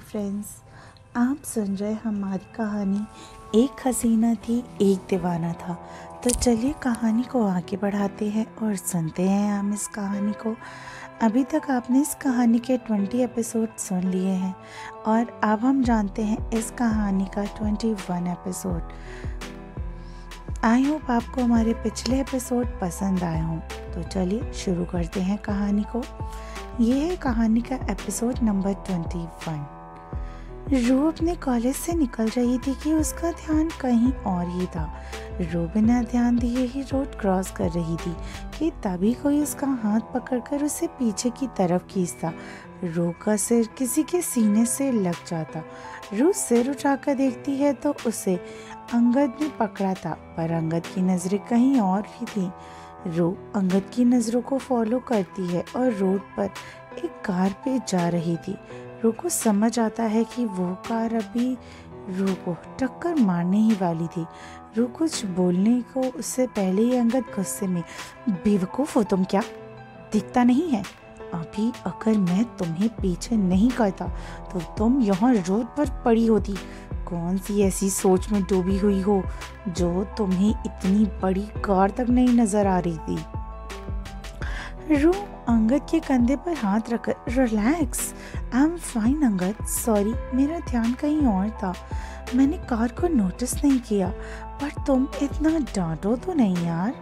Friends, आप सुन रहे हमारी कहानी एक हसीना थी एक दीवाना था। तो चलिए कहानी को आगे बढ़ाते हैं और सुनते हैं हम इस कहानी को। अभी तक आपने इस कहानी के 20 एपिसोड सुन लिए हैं और अब हम जानते हैं इस कहानी का 21 एपिसोड। आई होप आपको हमारे पिछले एपिसोड पसंद आए हों। तो चलिए शुरू करते हैं कहानी को। ये है कहानी का एपिसोड नंबर 21। रू अपने कॉलेज से निकल रही थी कि उसका ध्यान कहीं और ही था। रू बिना ध्यान दिए ही रोड क्रॉस कर रही थी कि तभी कोई उसका हाथ पकड़कर उसे पीछे की तरफ खींचता। रू का सिर किसी के सीने से लग जाता। रू सिर उठाकर देखती है तो उसे अंगद ने पकड़ा था, पर अंगद की नजरें कहीं और ही थी। रू अंगद की नज़रों को फॉलो करती है और रोड पर एक कार पे जा रही थी। रू को समझ आता है कि वो कार अभी रू को टक्कर मारने ही वाली थी। रू कुछ बोलने को उससे पहले ही अंगद गुस्से में, बेवकूफ़ हो तुम, क्या दिखता नहीं है? अभी अगर मैं तुम्हें पीछे नहीं करता तो तुम यहाँ रोड पर पड़ी होती। कौन सी ऐसी सोच में डूबी हुई हो जो तुम्हें इतनी बड़ी कार तक नहीं नजर आ रही थी? रू अंगद के कंधे पर हाथ रखकर, relax, I am fine Angad, sorry मेरा ध्यान कहीं और था, मैंने कार को नोटिस नहीं किया, पर तुम इतना डांटो तो नहीं यार।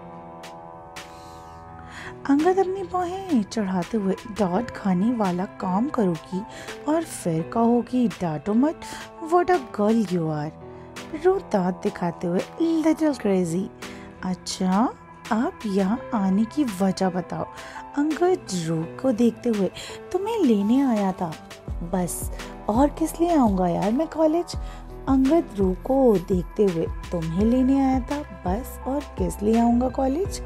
अंगद अपनी बाहें चढ़ाते हुए, डांट खाने वाला काम करोगी और फिर कहोगी डांटो मत, what a girl you are. रू दांत दिखाते हुए, लिटिल क्रेजी। अच्छा, आप यहाँ आने की वजह बताओ। अंगद रू को देखते हुए, तुम्हें लेने आया था बस, और किस लिए आऊँगा यार मैं कॉलेज। अंगद रू को देखते हुए, तुम्हें लेने आया था बस, और किस लिए आऊँगा कॉलेज।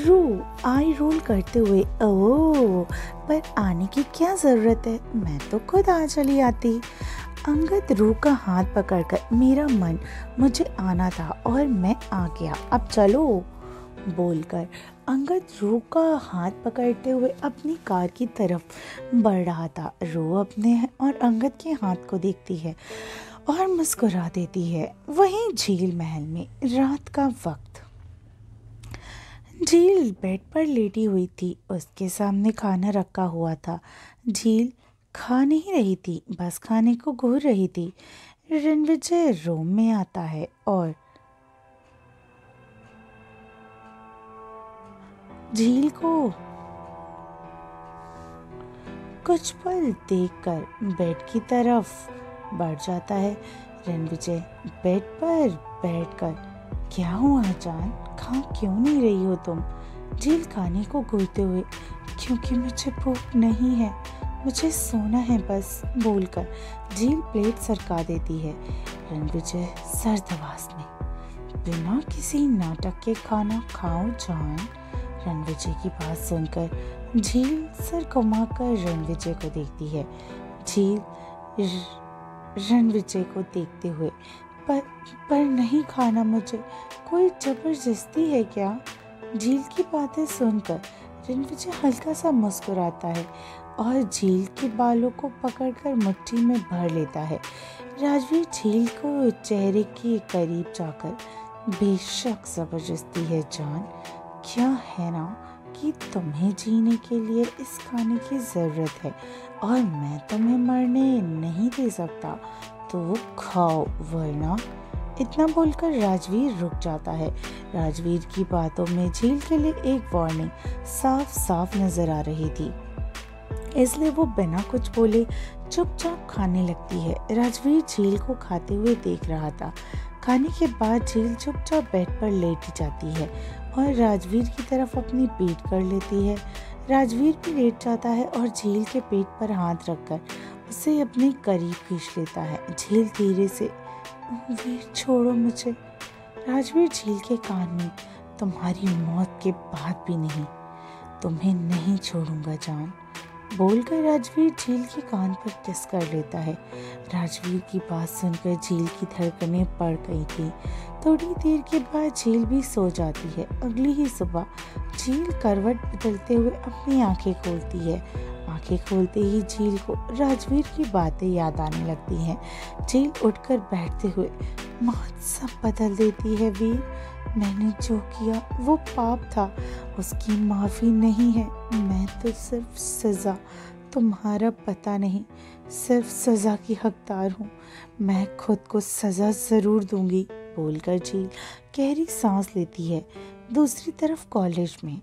रू आई रोल करते हुए, ओह, पर आने की क्या जरूरत है, मैं तो खुद आ चली आती। अंगद रू का हाथ पकड़कर, मेरा मन, मुझे आना था और मैं आ गया, अब चलो, बोलकर अंगद रू का हाथ पकड़ते हुए अपनी कार की तरफ बढ़ रहा था। रू अपने और अंगद के हाथ को देखती है और मुस्कुरा देती है। वहीं झील महल में रात का वक्त। झील बेड पर लेटी हुई थी, उसके सामने खाना रखा हुआ था। झील खा नहीं रही थी, बस खाने को घूर रही थी। रणविजय रूम में आता है और झील को कुछ पल देखकर बेड की तरफ बढ़ जाता है। रणविजय बेड पर बैठकर, क्या हुआ जान, खा क्यों नहीं रही हो तुम? झील खाने को घूरते हुए, क्योंकि मुझे भूख नहीं है, मुझे सोना है बस, बोलकर झील प्लेट सरका देती है। रणविजय सर्द आवाज में, बिना किसी नाटक के खाना खाओ जान। रणविजय की बात सुनकर झील सर घुमाकर रणविजय को देखती है। झील रणविजय को देखते हुए, पर नहीं खाना मुझे, कोई जबरदस्ती है क्या? झील की बातें सुनकर रणविजय हल्का सा मुस्कुराता है और झील के बालों को पकड़कर मुट्ठी में भर लेता है। राजवीर झील को चेहरे के करीब जाकर, बेशक जबरदस्ती है जान, क्या है ना कि तुम्हें जीने के लिए इस खाने की ज़रूरत है और मैं तुम्हें मरने नहीं दे सकता, तो खाओ वरना। इतना बोलकर राजवीर रुक जाता है। राजवीर की बातों में झील के लिए एक वार्निंग साफ साफ नजर आ रही थी, इसलिए वो बिना कुछ बोले चुपचाप खाने लगती है। राजवीर झील को खाते हुए देख रहा था। खाने के बाद झील चुपचाप बेड पर लेट जाती है और राजवीर की तरफ अपनी पीठ कर लेती है। राजवीर भी लेट जाता है और झील के पेट पर हाथ रखकर उसे अपने करीब खींच लेता है। झील धीरे से, वीर छोड़ो मुझे। राजवीर झील के कान में, तुम्हारी मौत के बाद भी नहीं, तुम्हें नहीं छोड़ूंगा जान, बोलकर राजवीर झील के कान पर किस कर लेता है। राजवीर की बात सुनकर झील की धड़कनें बढ़ गई थी। थोड़ी देर के बाद झील भी सो जाती है। अगली ही सुबह झील करवट बदलते हुए अपनी आंखें खोलती है। आंखें खोलते ही झील को राजवीर की बातें याद आने लगती हैं। झील उठकर बैठते हुए मौत सब बदल देती है वीर। मैंने जो किया वो पाप था, उसकी माफ़ी नहीं है। मैं तो सिर्फ सज़ा, तुम्हारा पता नहीं, सिर्फ सज़ा की हकदार हूँ। मैं खुद को सज़ा ज़रूर दूंगी, बोलकर झील गहरी सांस लेती है। दूसरी तरफ कॉलेज में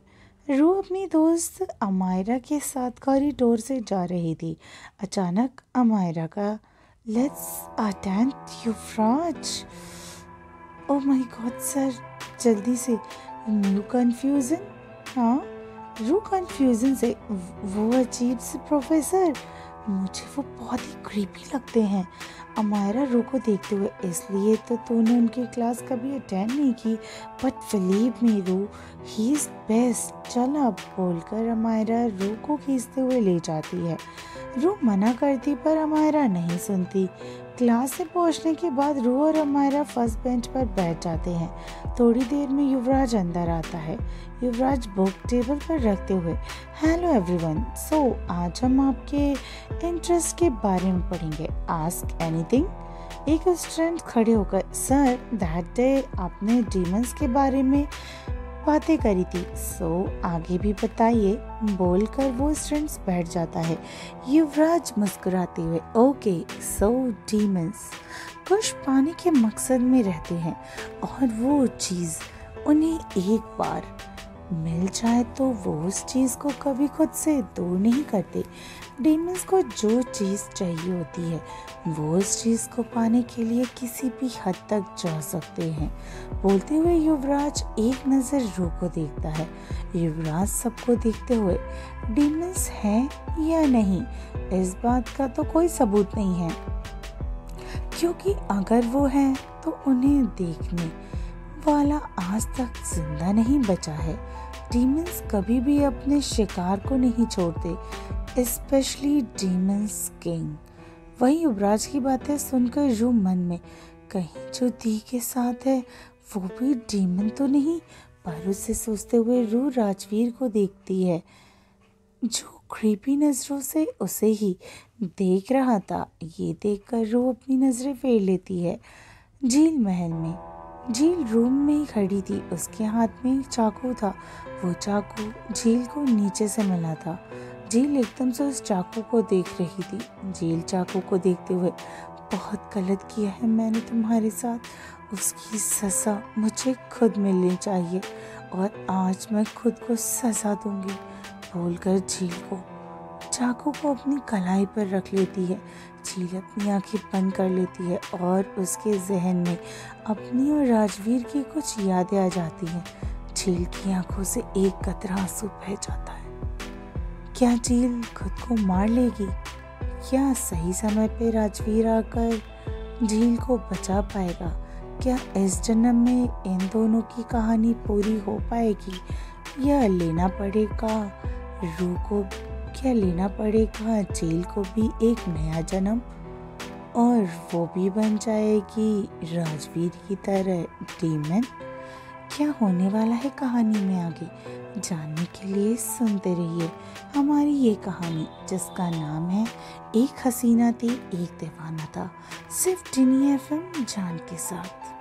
रू अपनी दोस्त अमायरा के साथ कॉरिडोर से जा रही थी। अचानक अमायरा का let's attend Yuvraj. Oh my God sir, जल्दी से। New confusion. हाँ, रू कन्फ्यूजन से वो अजीब से प्रोफेसर, मुझे वो बहुत ही क्रीपी लगते हैं। अमायरा रू को देखते हुए, इसलिए तो तूने उनकी क्लास कभी अटेंड नहीं की, बट बिलीव मी रू, ही इज बेस्ट। चल अब, बोलकर अमायरा रू को खींचते हुए ले जाती है। रू मना करती पर अमायरा नहीं सुनती। क्लास से पहुंचने के बाद रू और अमायरा फर्स्ट बेंच पर बैठ जाते हैं। थोड़ी देर में युवराज अंदर आता है। युवराज बुक टेबल पर रखते हुए, हेलो एवरीवन, सो आज हम आपके इंटरेस्ट के बारे में पढ़ेंगे। Ask anything. एक स्टूडेंट खड़े होकर, सर दैट डे आपने डीमंस के बारे में बातें करी थी, सो आगे भी बताइए, बोलकर वो स्टूडेंट्स बैठ जाता है। युवराज मुस्कुराते हुए, ओके सो डीमंस कुछ पाने के मकसद में रहते हैं और वो चीज़ उन्हें एक बार मिल जाए तो वो उस चीज़ को कभी खुद से दूर नहीं करते। डीमंस को जो चीज़ चाहिए होती है वो उस चीज़ को पाने के लिए किसी भी हद तक जा सकते हैं। बोलते हुए युवराज एक नज़र रू को देखता है। युवराज सबको देखते हुए, डीमंस हैं या नहीं इस बात का तो कोई सबूत नहीं है, क्योंकि अगर वो हैं तो उन्हें देखने वाला आज तक जिंदा नहीं बचा है। डीमंस कभी भी अपने शिकार को नहीं छोड़ते, स्पेशली डीमंस किंग। वही युवराज की बातें सुनकर रू मन में, कहीं जो दी के साथ है वो भी डीमन तो नहीं, पर उसे सोचते हुए रू राजवीर को देखती है जो क्रीपी नजरों से उसे ही देख रहा था। ये देखकर रू अपनी नजरें फेर लेती है। झील महल में झील रूम में ही खड़ी थी, उसके हाथ में एक चाकू था। वो चाकू झील को नीचे से मिला था। झील एकदम से उस चाकू को देख रही थी। झील चाकू को देखते हुए, बहुत गलत किया है मैंने तुम्हारे साथ, उसकी सज़ा मुझे खुद मिलनी चाहिए और आज मैं खुद को सज़ा दूंगी, बोलकर झील को चाकू को अपनी कलाई पर रख लेती है। झील अपनी आंखें बंद कर लेती है और उसके जहन में अपनी और राजवीर की कुछ यादें आ जाती हैं। झील की आंखों से एक कतरा आंसू बह जाता है। क्या झील खुद को मार लेगी? क्या सही समय पे राजवीर आकर झील को बचा पाएगा? क्या इस जन्म में इन दोनों की कहानी पूरी हो पाएगी या लेना पड़ेगा रू को, क्या लेना पड़ेगा झील को भी एक नया जन्म और वो भी बन जाएगी राजवीर की तरह डीमन? क्या होने वाला है कहानी में आगे, जानने के लिए सुनते रहिए हमारी ये कहानी, जिसका नाम है एक हसीना थी एक दीवाना था, सिर्फ टिनी FM जान के साथ।